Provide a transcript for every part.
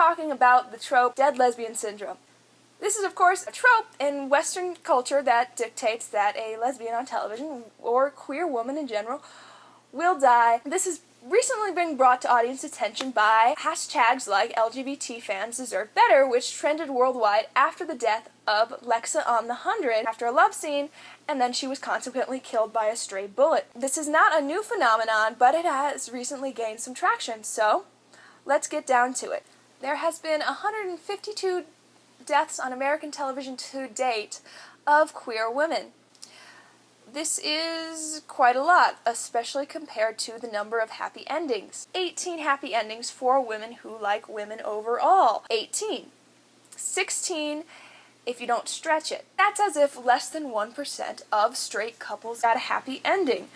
talking about the trope dead lesbian syndrome. This is, of course, a trope in Western culture that dictates that a lesbian on television, or queer woman in general, will die. This has recently been brought to audience attention by hashtags like LGBT fans deserve better, which trended worldwide after the death of Lexa on the 100 after a love scene, and then she was consequently killed by a stray bullet. This is not a new phenomenon, but it has recently gained some traction, so let's get down to it. There has been 152 deaths on American television to date of queer women. This is quite a lot, especially compared to the number of happy endings. 18 happy endings for women who like women overall. 18. 16 if you don't stretch it. That's as if less than 1% of straight couples got a happy ending.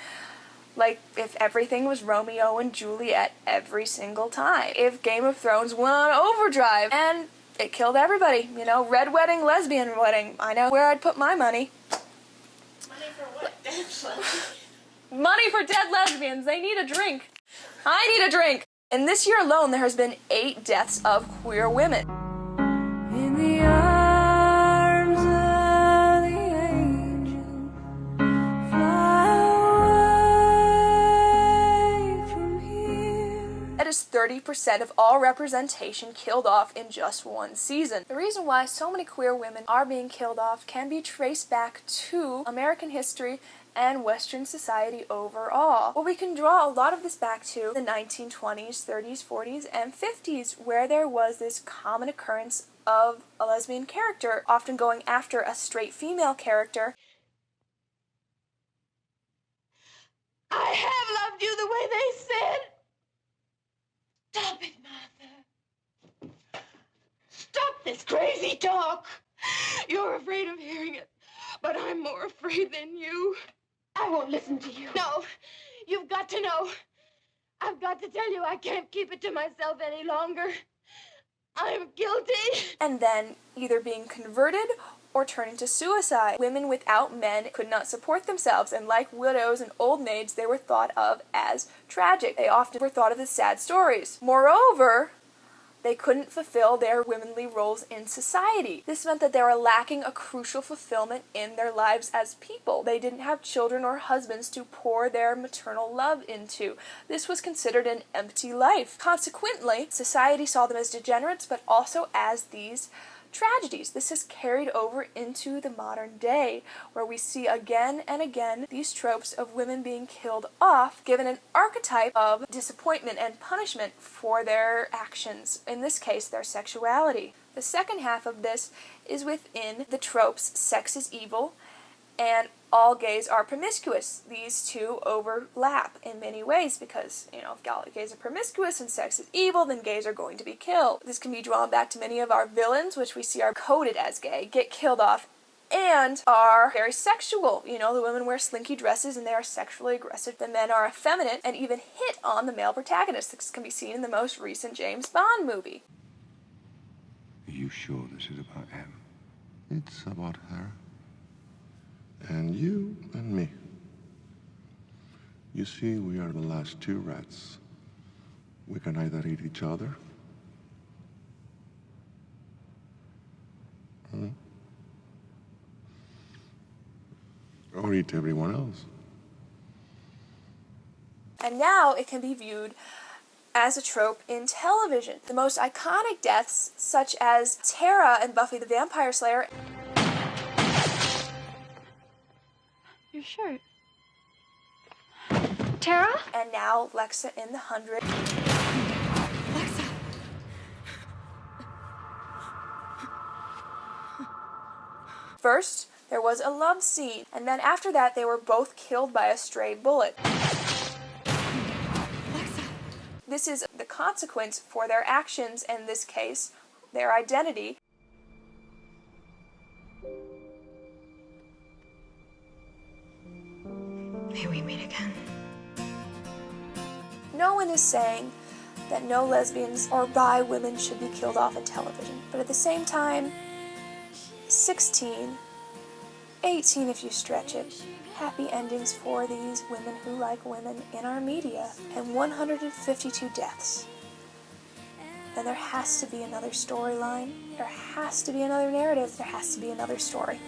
Like if everything was Romeo and Juliet every single time. If Game of Thrones went on overdrive and it killed everybody. You know, red wedding, lesbian wedding. I know where I'd put my money. Money for what? Dead lesbians. Money for dead lesbians. They need a drink. I need a drink. In this year alone, there has been 8 deaths of queer women. In the arms of the angel, fly away from here. That is 30% of all representation killed off in just one season. The reason why so many queer women are being killed off can be traced back to American history and Western society overall. Well, we can draw a lot of this back to the 1920s, 30s, 40s, and 50s, where there was this common occurrence of a lesbian character often going after a straight female character. I have loved you the way they said. Stop it, Martha. Stop this crazy talk. You're afraid of hearing it, but I'm more afraid than you. I won't listen to you. No, you've got to know. I've got to tell you I can't keep it to myself any longer. I'm guilty. And then either being converted or turning to suicide. Women without men could not support themselves, and like widows and old maids, they were thought of as tragic. They often were thought of as sad stories. Moreover, they couldn't fulfill their womanly roles in society. This meant that they were lacking a crucial fulfillment in their lives as people. They didn't have children or husbands to pour their maternal love into. This was considered an empty life. Consequently, society saw them as degenerates, but also as these tragedies. This has carried over into the modern day, where we see again and again these tropes of women being killed off, given an archetype of disappointment and punishment for their actions, in this case, their sexuality. The second half of this is within the tropes sex is evil and all gays are promiscuous. These two overlap in many ways because, if gays are promiscuous and sex is evil, then gays are going to be killed. This can be drawn back to many of our villains, which we see are coded as gay, get killed off, and are very sexual. The women wear slinky dresses and they are sexually aggressive. The men are effeminate and even hit on the male protagonist. This can be seen in the most recent James Bond movie. Are you sure this is about him? It's about her. And you and me. You see, we are the last 2 rats. We can either eat each other, or eat everyone else. And now it can be viewed as a trope in television. The most iconic deaths, such as Tara in Buffy the Vampire Slayer. Your shirt. Tara? And now Lexa in the 100. Lexa. First, there was a love scene, and then after that, they were both killed by a stray bullet. Lexa. This is the consequence for their actions, in this case, their identity. May we meet again. No one is saying that no lesbians or bi women should be killed off in television, but at the same time, 16, 18 if you stretch it, happy endings for these women who like women in our media, and 152 deaths. then there has to be another storyline. There has to be another narrative. There has to be another story.